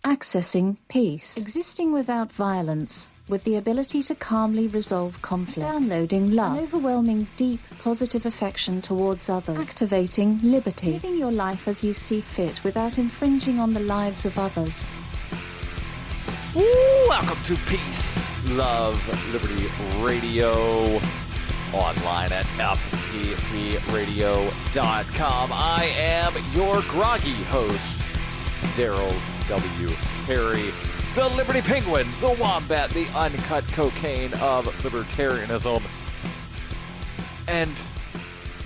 Accessing peace. Existing without violence, with the ability to calmly resolve conflict. Downloading love. An overwhelming, deep, positive affection towards others. Activating liberty. Living your life as you see fit without infringing on the lives of others. Welcome to Peace, Love, Liberty Radio. Online at fppradio.com. I am your groggy host, Darryl W. Perry, the Liberty Penguin, the Wombat, the uncut cocaine of libertarianism. And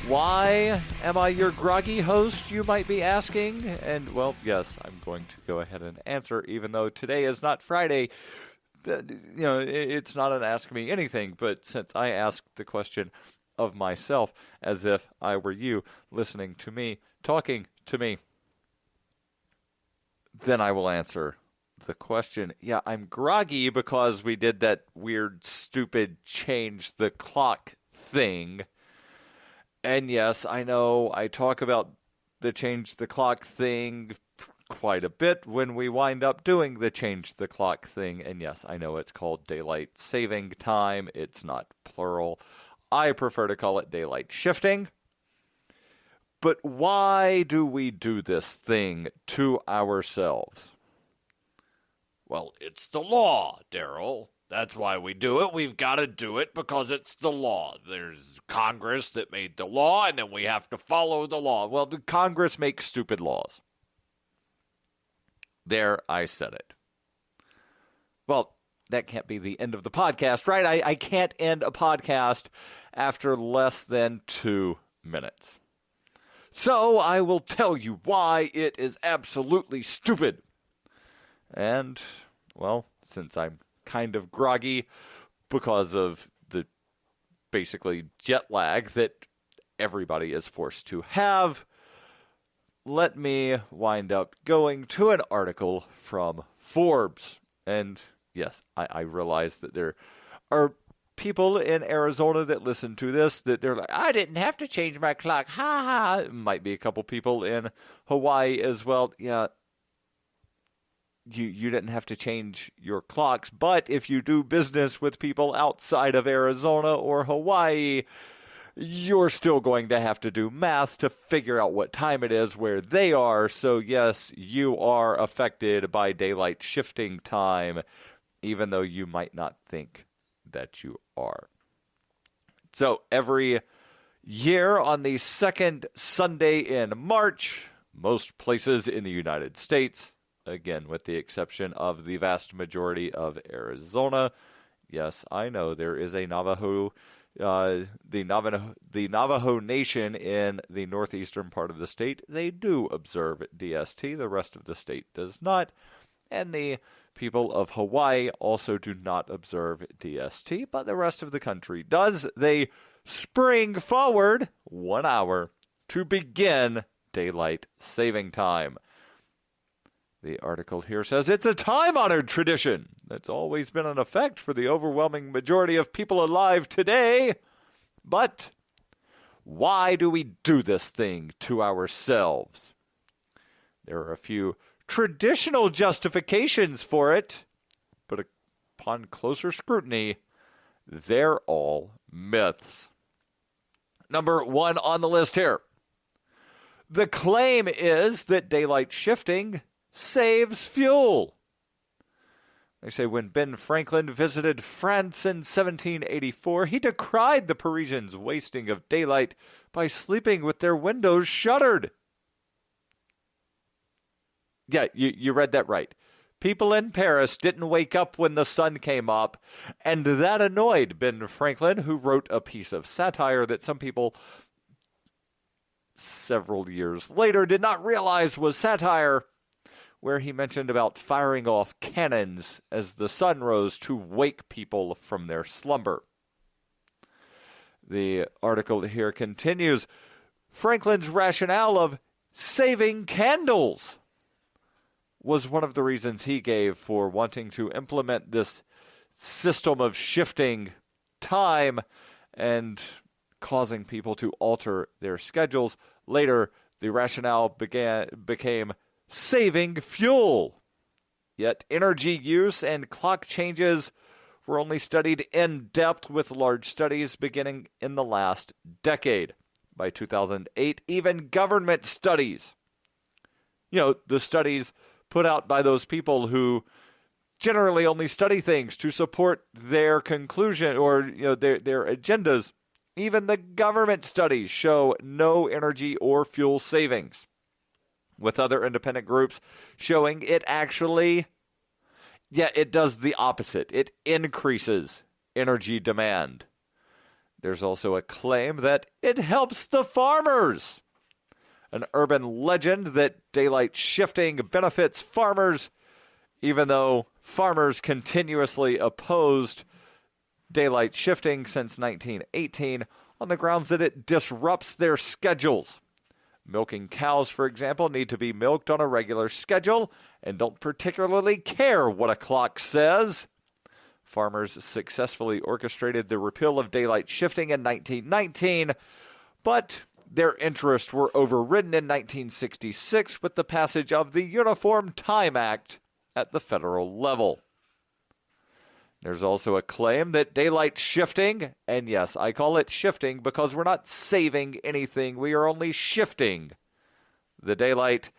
why am I your groggy host, you might be asking? And, well, yes, I'm going to go ahead and answer, even though today is not Friday. It's not an Ask Me Anything, but since I asked the question of myself as if I were you listening to me, talking to me, then I will answer the question. Yeah, I'm groggy because we did that weird, stupid change the clock thing. And yes, I know I talk about the change the clock thing quite a bit when we wind up doing the change the clock thing. And yes, I know it's called daylight saving time. It's not plural. I prefer to call it daylight shifting. But why do we do this thing to ourselves? Well, it's the law, Darryl. That's why we do it. We've got to do it because it's the law. There's Congress that made the law, and then we have to follow the law. Well, the Congress makes stupid laws. There, I said it. Well, that can't be the end of the podcast, right? I can't end a podcast after less than 2 minutes. So I will tell you why it is absolutely stupid. And, well, since I'm kind of groggy because of the basically jet lag that everybody is forced to have, let me wind up going to an article from Forbes. And yes, I realize that there are people in Arizona that listen to this that they're like, I didn't have to change my clock. Ha ha. Might be a couple people in Hawaii as well. Yeah. You didn't have to change your clocks, but if you do business with people outside of Arizona or Hawaii, you're still going to have to do math to figure out what time it is where they are. So yes, you are affected by daylight shifting time, even though you might not think that you are. So every year on the second Sunday in March, most places in the United States, again, with the exception of the vast majority of Arizona. Yes, I know there is a Navajo, the Navajo Nation in the northeastern part of the state. They do observe DST. The rest of the state does not. And the people of Hawaii also do not observe DST, but the rest of the country does. They spring forward 1 hour to begin daylight saving time. The article here says it's a time-honored tradition that's always been in effect for the overwhelming majority of people alive today. But why do we do this thing to ourselves? There are a few traditional justifications for it, but upon closer scrutiny, they're all myths. Number 1 on the list here. The claim is that daylight shifting saves fuel. They say when Ben Franklin visited France in 1784, he decried the Parisians' wasting of daylight by sleeping with their windows shuttered. Yeah, you read that right. People in Paris didn't wake up when the sun came up, and that annoyed Ben Franklin, who wrote a piece of satire that some people several years later did not realize was satire, where he mentioned about firing off cannons as the sun rose to wake people from their slumber. The article here continues, Franklin's rationale of saving candles was one of the reasons he gave for wanting to implement this system of shifting time and causing people to alter their schedules. Later, the rationale became saving fuel. Yet energy use and clock changes were only studied in depth with large studies beginning in the last decade. By 2008, even government studies, the studies put out by those people who generally only study things to support their conclusion or their agendas, even the government studies show no energy or fuel savings, with other independent groups showing it actually, it does the opposite. It increases energy demand. There's also a claim that it helps the farmers. An urban legend that daylight shifting benefits farmers, even though farmers continuously opposed daylight shifting since 1918 on the grounds that it disrupts their schedules. Milking cows, for example, need to be milked on a regular schedule and don't particularly care what a clock says. Farmers successfully orchestrated the repeal of daylight shifting in 1919, but their interests were overridden in 1966 with the passage of the Uniform Time Act at the federal level. There's also a claim that daylight shifting, and yes, I call it shifting because we're not saving anything, we are only shifting the daylight.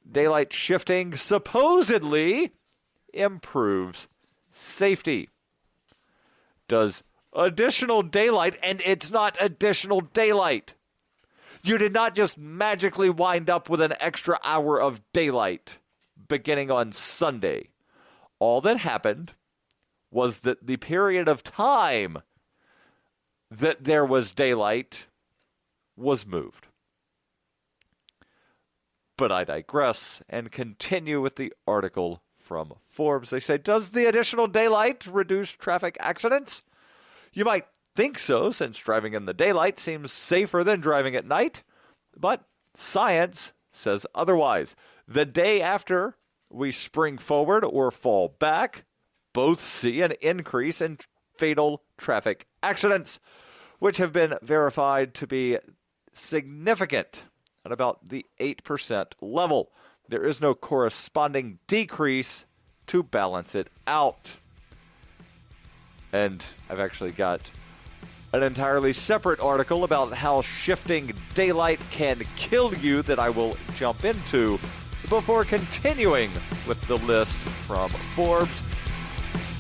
Daylight shifting supposedly improves safety. Does additional daylight, and it's not additional daylight. You did not just magically wind up with an extra hour of daylight beginning on Sunday. All that happened was that the period of time that there was daylight was moved. But I digress and continue with the article from Forbes. They say, does the additional daylight reduce traffic accidents? You might think so, since driving in the daylight seems safer than driving at night. But science says otherwise. The day after we spring forward or fall back, both see an increase in fatal traffic accidents, which have been verified to be significant at about the 8% level. There is no corresponding decrease to balance it out. And I've actually got an entirely separate article about how shifting daylight can kill you that I will jump into before continuing with the list from Forbes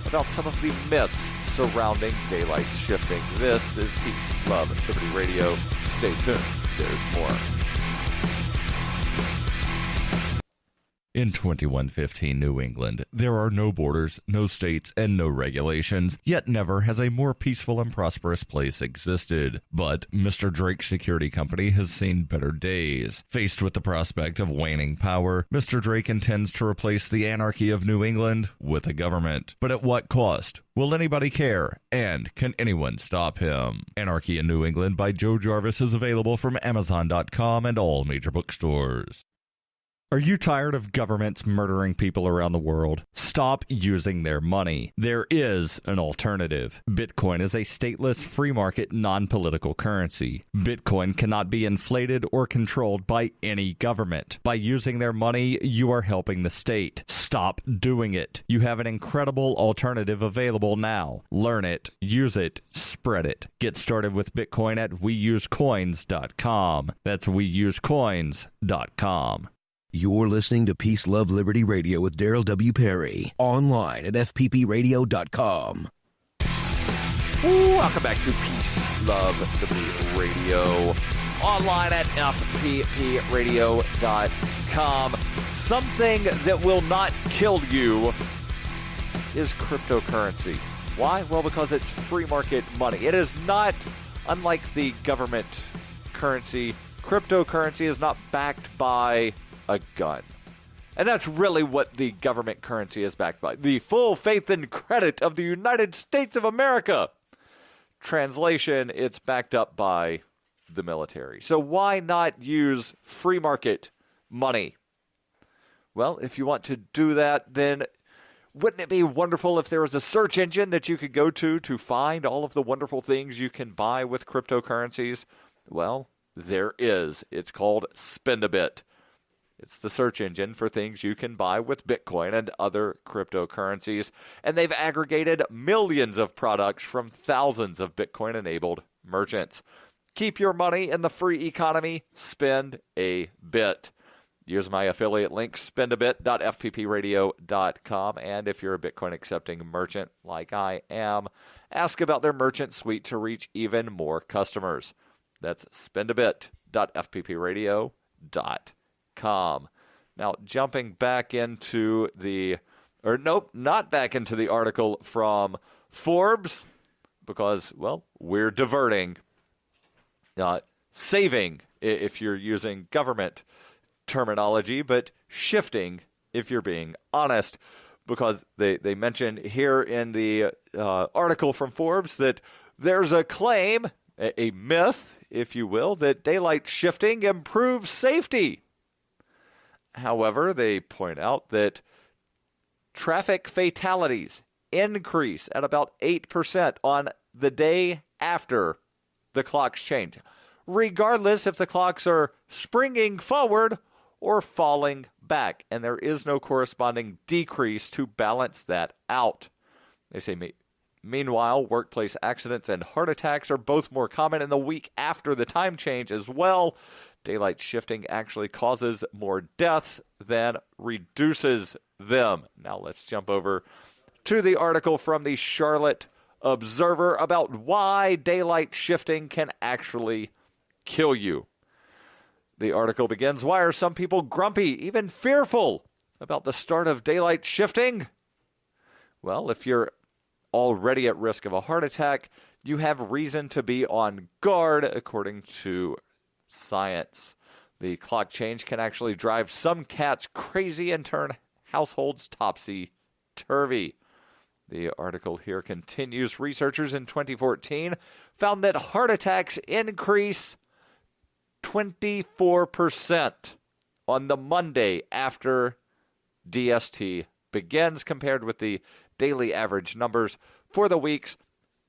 about some of the myths surrounding daylight shifting. This is Peace, Love, Liberty Radio. Stay tuned. There's more. In 2115 New England, there are no borders, no states, and no regulations, yet never has a more peaceful and prosperous place existed. But Mr. Drake's security company has seen better days. Faced with the prospect of waning power, Mr. Drake intends to replace the anarchy of New England with a government. But at what cost? Will anybody care? And can anyone stop him? Anarchy in New England by Joe Jarvis is available from Amazon.com and all major bookstores. Are you tired of governments murdering people around the world? Stop using their money. There is an alternative. Bitcoin is a stateless, free market, non-political currency. Bitcoin cannot be inflated or controlled by any government. By using their money, you are helping the state. Stop doing it. You have an incredible alternative available now. Learn it, use it, spread it. Get started with Bitcoin at weusecoins.com. That's weusecoins.com. You're listening to Peace, Love, Liberty Radio with Darryl W. Perry. Online at fppradio.com. Welcome back to Peace, Love, Liberty Radio. Online at fppradio.com. Something that will not kill you is cryptocurrency. Why? Well, because it's free market money. It is not, unlike the government currency, cryptocurrency is not backed by a gun. And that's really what the government currency is backed by. The full faith and credit of the United States of America. Translation, it's backed up by the military. So why not use free market money? Well, if you want to do that, then wouldn't it be wonderful if there was a search engine that you could go to find all of the wonderful things you can buy with cryptocurrencies? Well, there is. It's called Spend-A-Bit. It's the search engine for things you can buy with Bitcoin and other cryptocurrencies, and they've aggregated millions of products from thousands of Bitcoin-enabled merchants. Keep your money in the free economy. Spend a bit. Use my affiliate link, spendabit.fppradio.com, and if you're a Bitcoin-accepting merchant like I am, ask about their merchant suite to reach even more customers. That's spendabit.fppradio.com. Now, jumping back into not back into the article from Forbes, because, well, we're diverting. Saving, if you're using government terminology, but shifting, if you're being honest, because they mention here in the article from Forbes that there's a claim, a myth, if you will, that daylight shifting improves safety. However, they point out that traffic fatalities increase at about 8% on the day after the clocks change, regardless if the clocks are springing forward or falling back, and there is no corresponding decrease to balance that out. They say, meanwhile, workplace accidents and heart attacks are both more common in the week after the time change as well. Daylight shifting actually causes more deaths than reduces them. Now let's jump over to the article from the Charlotte Observer about why daylight shifting can actually kill you. The article begins, why are some people grumpy, even fearful about the start of daylight shifting? Well, if you're already at risk of a heart attack, you have reason to be on guard, according to science. The clock change can actually drive some cats crazy and turn households topsy-turvy. The article here continues. Researchers in 2014 found that heart attacks increase 24% on the Monday after DST begins, compared with the daily average numbers for the weeks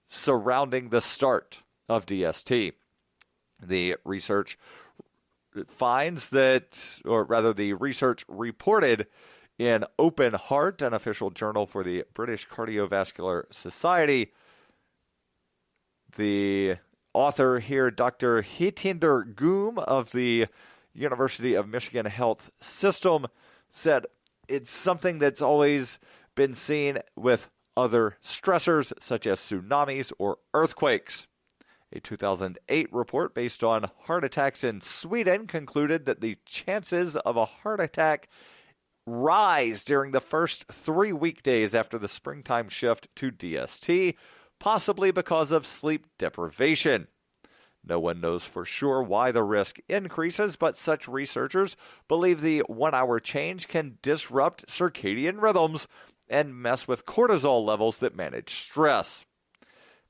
surrounding the start of DST. The research finds that, or rather the research reported in Open Heart, an official journal for the British Cardiovascular Society. The author here, Dr. Hitinder Goom of the University of Michigan Health System, said it's something that's always been seen with other stressors such as tsunamis or earthquakes. A 2008 report based on heart attacks in Sweden concluded that the chances of a heart attack rise during the first 3 weekdays after the springtime shift to DST, possibly because of sleep deprivation. No one knows for sure why the risk increases, but such researchers believe the 1 hour change can disrupt circadian rhythms and mess with cortisol levels that manage stress.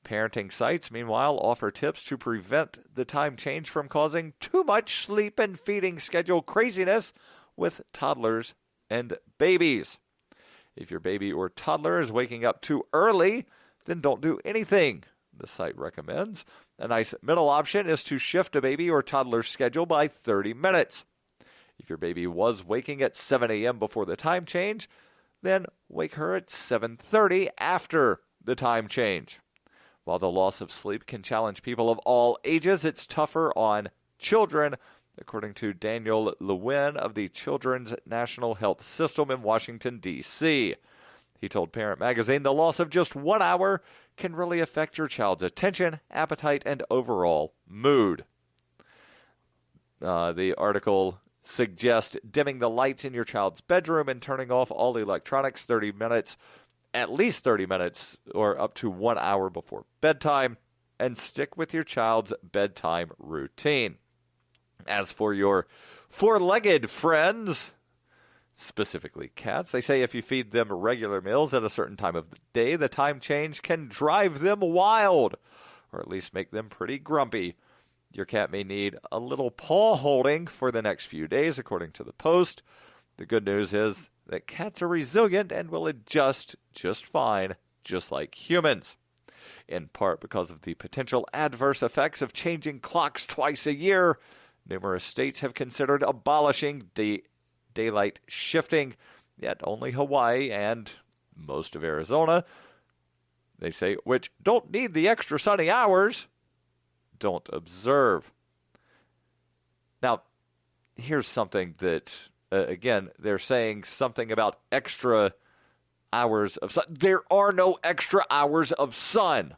Parenting sites, meanwhile, offer tips to prevent the time change from causing too much sleep and feeding schedule craziness with toddlers and babies. If your baby or toddler is waking up too early, then don't do anything, the site recommends. A nice middle option is to shift a baby or toddler's schedule by 30 minutes. If your baby was waking at 7 a.m. before the time change, then wake her at 7:30 after the time change. While the loss of sleep can challenge people of all ages, it's tougher on children, according to Daniel Lewin of the Children's National Health System in Washington, D.C. He told Parent Magazine the loss of just 1 hour can really affect your child's attention, appetite, and overall mood. The article suggests dimming the lights in your child's bedroom and turning off all electronics at least 30 minutes or up to 1 hour before bedtime, and stick with your child's bedtime routine. As for your four-legged friends, specifically cats, they say if you feed them regular meals at a certain time of the day, the time change can drive them wild, or at least make them pretty grumpy. Your cat may need a little paw holding for the next few days, according to the Post. The good news is that cats are resilient and will adjust just fine, just like humans. In part because of the potential adverse effects of changing clocks twice a year, numerous states have considered abolishing daylight shifting, yet only Hawaii and most of Arizona, they say, which don't need the extra sunny hours, don't observe. Now, here's something that, again, they're saying something about extra hours of sun. There are no extra hours of sun.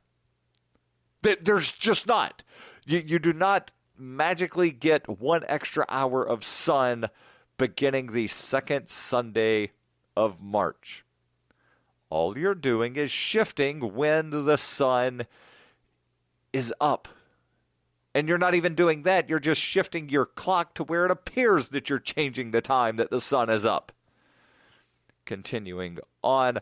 There's just not. You do not magically get one extra hour of sun beginning the second Sunday of March. All you're doing is shifting when the sun is up. And you're not even doing that. You're just shifting your clock to where it appears that you're changing the time that the sun is up. Continuing on,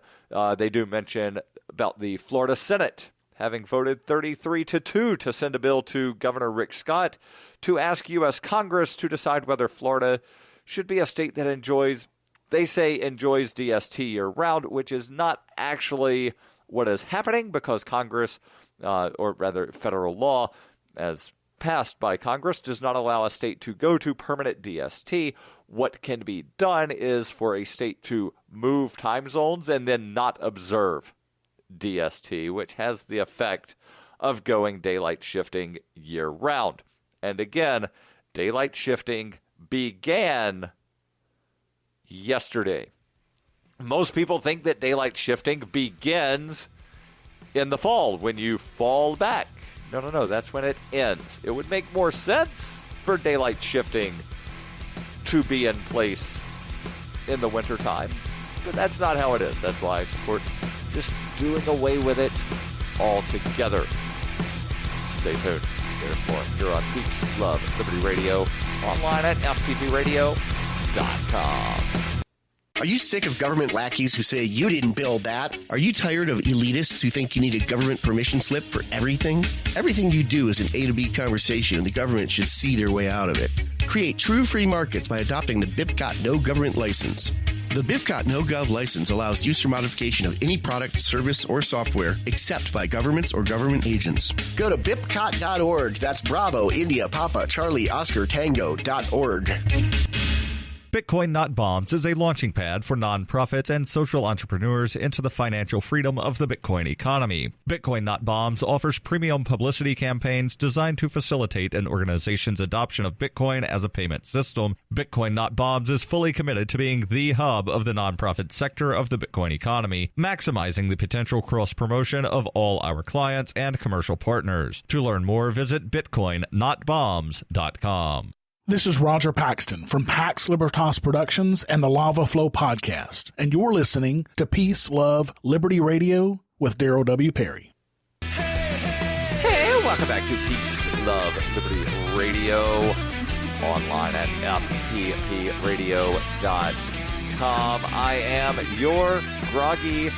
they do mention about the Florida Senate having voted 33-2 to send a bill to Governor Rick Scott to ask U.S. Congress to decide whether Florida should be a state that enjoys DST year-round, which is not actually what is happening because Congress, or rather federal law, as passed by Congress, does not allow a state to go to permanent DST. What can be done is for a state to move time zones and then not observe DST, which has the effect of going daylight shifting year-round. And again, daylight shifting began yesterday. Most people think that daylight shifting begins in the fall when you fall back. No, that's when it ends. It would make more sense for daylight shifting to be in place in the wintertime, but that's not how it is. That's why I support just doing away with it altogether. Stay tuned. There's more here on Peace, Love, Liberty Radio, online at fppradio.com. Are you sick of government lackeys who say you didn't build that? Are you tired of elitists who think you need a government permission slip for everything? Everything you do is an A to B conversation, and the government should see their way out of it. Create true free markets by adopting the BIPCOT No Government License. The BIPCOT No Gov license allows use or modification of any product, service, or software except by governments or government agents. Go to BIPCOT.org. That's Bravo, India, Papa, Charlie, Oscar, Tango.org. Bitcoin Not Bombs is a launching pad for nonprofits and social entrepreneurs into the financial freedom of the Bitcoin economy. Bitcoin Not Bombs offers premium publicity campaigns designed to facilitate an organization's adoption of Bitcoin as a payment system. Bitcoin Not Bombs is fully committed to being the hub of the nonprofit sector of the Bitcoin economy, maximizing the potential cross-promotion of all our clients and commercial partners. To learn more, visit bitcoinnotbombs.com. This is Roger Paxton from Pax Libertas Productions and the Lava Flow Podcast, and you're listening to Peace, Love, Liberty Radio with Darryl W. Perry. Hey, welcome back to Peace, Love, Liberty Radio, online at fppradio.com. I am your groggy,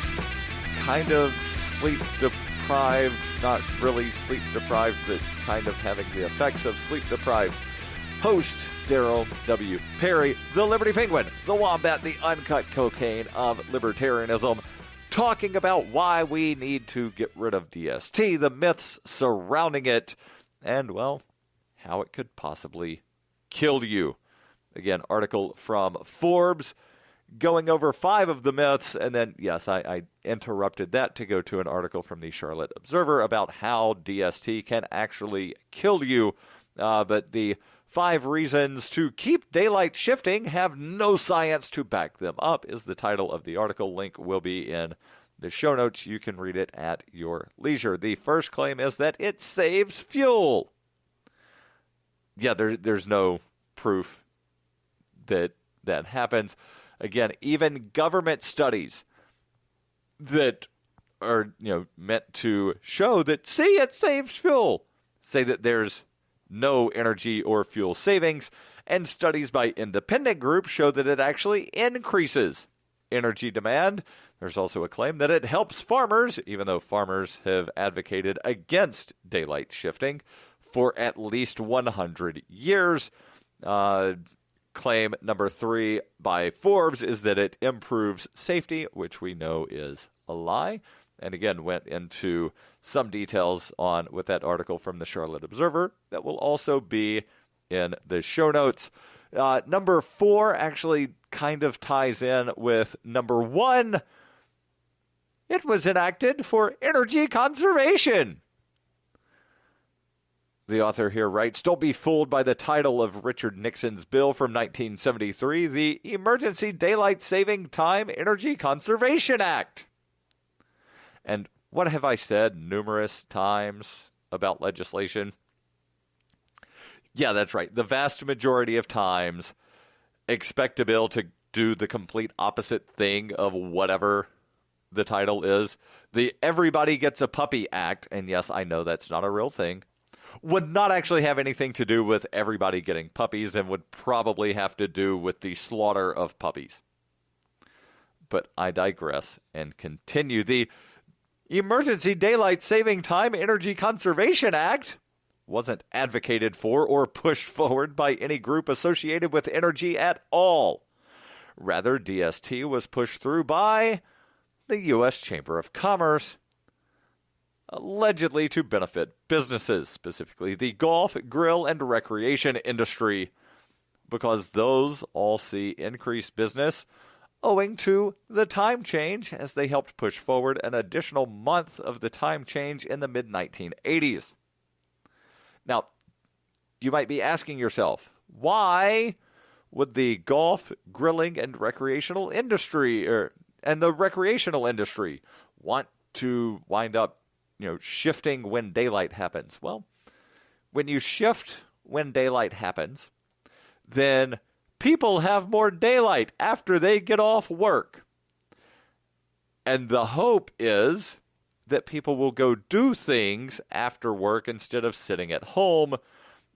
kind of sleep-deprived, not really sleep-deprived, but kind of having the effects of sleep-deprived host, Darryl W. Perry, the Liberty Penguin, the Wombat, the uncut cocaine of libertarianism, talking about why we need to get rid of DST, the myths surrounding it, and, well, how it could possibly kill you. Again, article from Forbes, going over 5 of the myths, and then, yes, I interrupted that to go to an article from the Charlotte Observer about how DST can actually kill you, but the 5 reasons to keep daylight shifting have no science to back them up is the title of the article. Link will be in the show notes. You can read it at your leisure. The first claim is that it saves fuel. Yeah, there's no proof that that happens. Again, even government studies that are meant to show that, see, it saves fuel, say that there's no energy or fuel savings, and studies by independent groups show that it actually increases energy demand. There's also a claim that it helps farmers, even though farmers have advocated against daylight shifting for at least 100 years. Claim number 3 by Forbes is that it improves safety, which we know is a lie. And again, went into some details on with that article from the Charlotte Observer that will also be in the show notes. Number 4 actually kind of ties in with number 1. It was enacted for energy conservation. The author here writes, don't be fooled by the title of Richard Nixon's bill from 1973, the Emergency Daylight Saving Time Energy Conservation Act. And what have I said numerous times about legislation? Yeah, that's right. The vast majority of times, expect a bill to do the complete opposite thing of whatever the title is. The Everybody Gets a Puppy Act, and yes, I know that's not a real thing, would not actually have anything to do with everybody getting puppies and would probably have to do with the slaughter of puppies. But I digress and continue. The Emergency Daylight Saving Time Energy Conservation Act wasn't advocated for or pushed forward by any group associated with energy at all. Rather, DST was pushed through by the U.S. Chamber of Commerce, allegedly to benefit businesses, specifically the golf, grill, and recreation industry, because those all see increased business owing to the time change, as they helped push forward an additional month of the time change in the mid-1980s. Now, you might be asking yourself, why would the golf, grilling, and recreational industry, and the recreational industry want to wind up, shifting when daylight happens? Well, when you shift when daylight happens, then people have more daylight after they get off work. And the hope is that people will go do things after work instead of sitting at home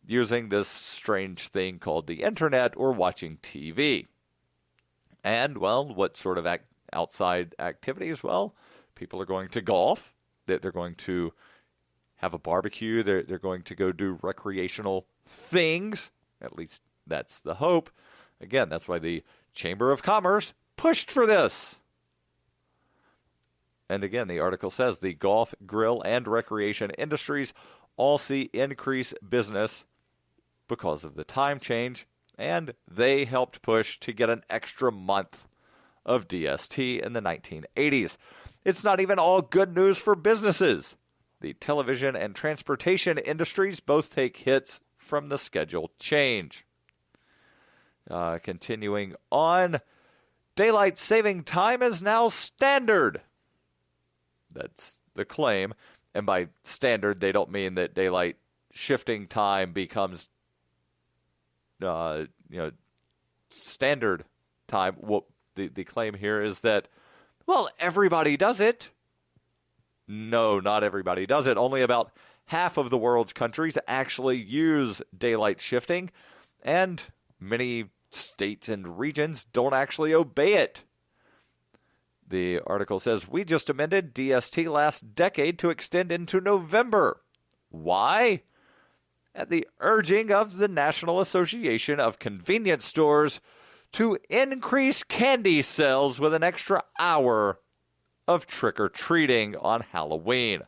using this strange thing called the internet or watching TV. And, well, what sort of outside activities? Well, people are going to golf. They're going to have a barbecue. They're going to go do recreational things. At least that's the hope. Again, that's why the Chamber of Commerce pushed for this. And again, the article says the golf, grill, and recreation industries all see increased business because of the time change, and they helped push to get an extra month of DST in the 1980s. It's not even all good news for businesses. The television and transportation industries both take hits from the schedule change. Continuing on, daylight saving time is now standard. That's the claim. And by standard, they don't mean that daylight shifting time becomes, standard time. Well, the claim here is that, well, everybody does it. No, not everybody does it. Only about half of the world's countries actually use daylight shifting, and many states and regions don't actually obey it. The article says, we just amended DST last decade to extend into November. Why? At the urging of the National Association of Convenience Stores to increase candy sales with an extra hour of trick-or-treating on Halloween.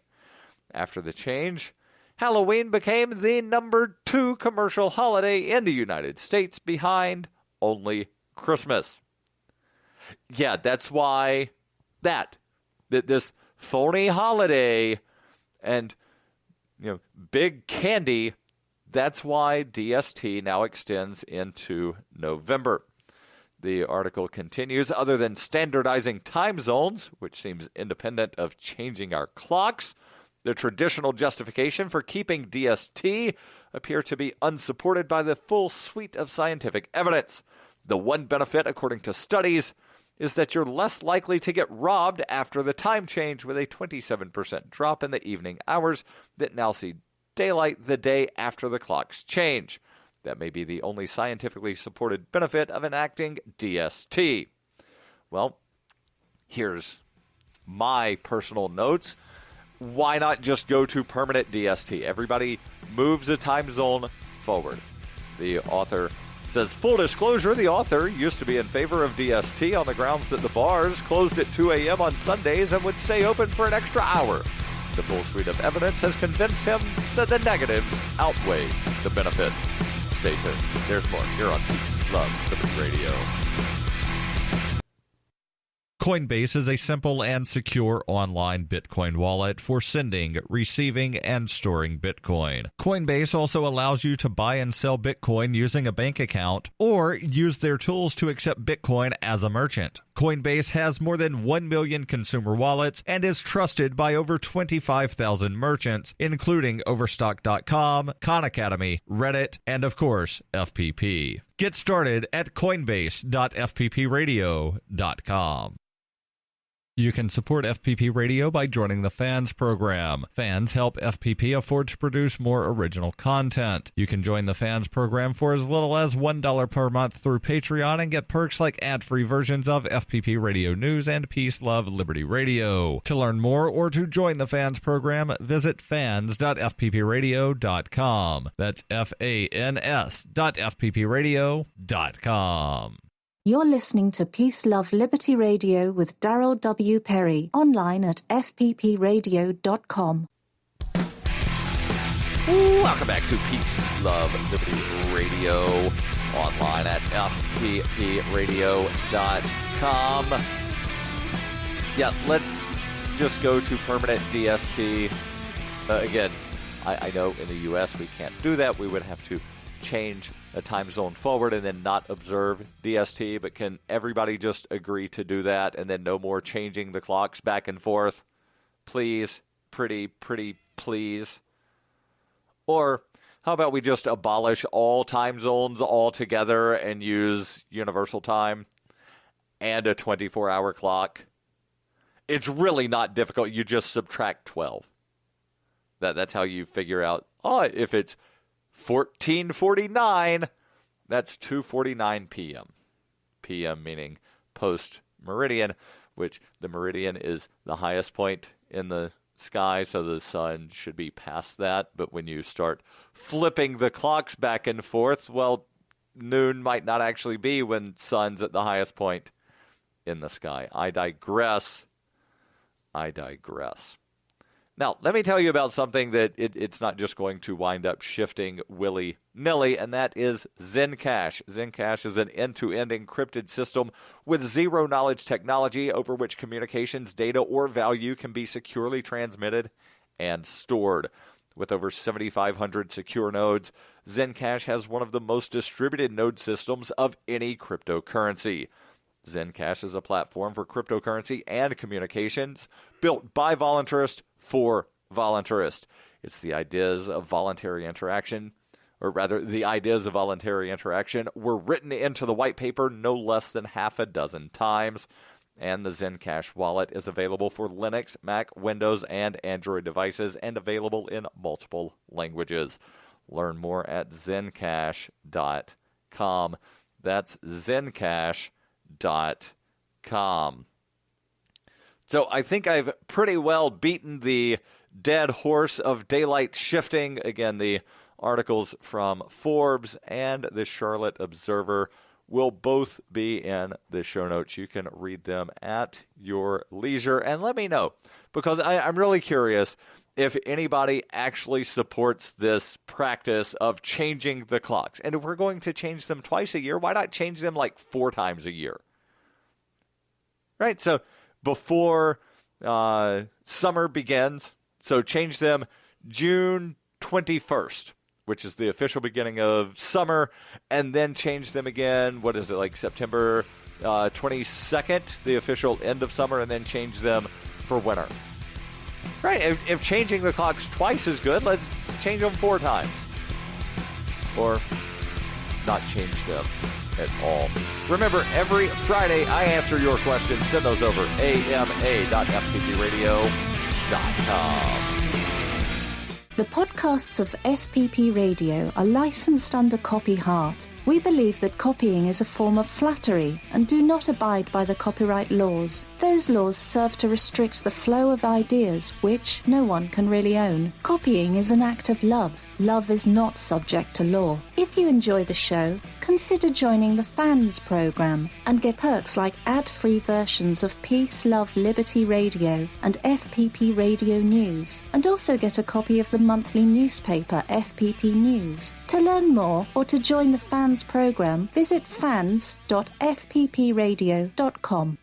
After the change, Halloween became the number 2 commercial holiday in the United States behind only Christmas. Yeah, that's why this phony holiday and big candy, that's why DST now extends into November. The article continues, other than standardizing time zones, which seems independent of changing our clocks, the traditional justification for keeping DST appear to be unsupported by the full suite of scientific evidence. The one benefit, according to studies, is that you're less likely to get robbed after the time change, with a 27% drop in the evening hours that now see daylight the day after the clocks change. That may be the only scientifically supported benefit of enacting DST. Well, here's my personal notes. Why not just go to permanent DST? Everybody moves a time zone forward. The author says, full disclosure, the author used to be in favor of DST on the grounds that the bars closed at 2 a.m. on Sundays and would stay open for an extra hour. The full suite of evidence has convinced him that the negatives outweigh the benefits. Stay tuned. There's more here on Peace, Love, Liberty Radio. Coinbase is a simple and secure online Bitcoin wallet for sending, receiving, and storing Bitcoin. Coinbase also allows you to buy and sell Bitcoin using a bank account or use their tools to accept Bitcoin as a merchant. Coinbase has more than 1 million consumer wallets and is trusted by over 25,000 merchants, including Overstock.com, Khan Academy, Reddit, and of course, FPP. Get started at coinbase.fppradio.com. You can support FPP Radio by joining the Fans program. Fans help FPP afford to produce more original content. You can join the Fans program for as little as $1 per month through Patreon and get perks like ad-free versions of FPP Radio News and Peace, Love, Liberty Radio. To learn more or to join the Fans program, visit fans.fppradio.com. That's fans.fppradio.com. You're listening to Peace, Love, Liberty Radio with Darryl W. Perry, online at fppradio.com. Welcome back to Peace, Love, Liberty Radio, online at fppradio.com. Yeah, let's just go to permanent DST. Again, I know in the U.S. we can't do that. We would have to change a time zone forward and then not observe DST, but can everybody just agree to do that and then no more changing the clocks back and forth? Please, pretty please. Or how about we just abolish all time zones altogether and use universal time and a 24-hour clock? It's really not difficult. You just subtract 12. That's how you figure out, if it's 14:49, that's 2:49 p.m. p.m. meaning post-meridian, which the meridian is the highest point in the sky, so the sun should be past that. But when you start flipping the clocks back and forth, well, noon might not actually be when sun's at the highest point in the sky. I digress. Now, let me tell you about something that it's not just going to wind up shifting willy-nilly, and that is Zencash. Zencash is an end-to-end encrypted system with zero-knowledge technology over which communications, data, or value can be securely transmitted and stored. With over 7,500 secure nodes, Zencash has one of the most distributed node systems of any cryptocurrency. Zencash is a platform for cryptocurrency and communications built by voluntarists for voluntarists. It's the ideas of voluntary interaction, or rather, the ideas of voluntary interaction were written into the white paper no less than half a dozen times, and the Zencash wallet is available for Linux, Mac, Windows, and Android devices, and available in multiple languages. Learn more at zencash.com. That's zencash.com. So I think I've pretty well beaten the dead horse of daylight shifting. Again, the articles from Forbes and the Charlotte Observer will both be in the show notes. You can read them at your leisure. And let me know, because I'm really curious if anybody actually supports this practice of changing the clocks. And if we're going to change them twice a year, why not change them like 4 times a year? Right? So before summer begins, so change them June 21st, which is the official beginning of summer, and then change them again, September 22nd, the official end of summer, and then change them for winter. Right, if changing the clocks twice is good, let's change them 4 times. Or not change them at all. Remember, every Friday I answer your questions. Send those over ama.fppradio.com. The podcasts of FPP Radio are licensed under Copy Heart. We believe that copying is a form of flattery and do not abide by the copyright laws. Those laws serve to restrict the flow of ideas which no one can really own. Copying is an act of love. love is not subject to law. If you enjoy the show, consider joining the Fans program and get perks like ad-free versions of Peace, Love, Liberty Radio and FPP Radio News, and also get a copy of the monthly newspaper FPP News. To learn more or to join the Fans program, visit fans.fppradio.com.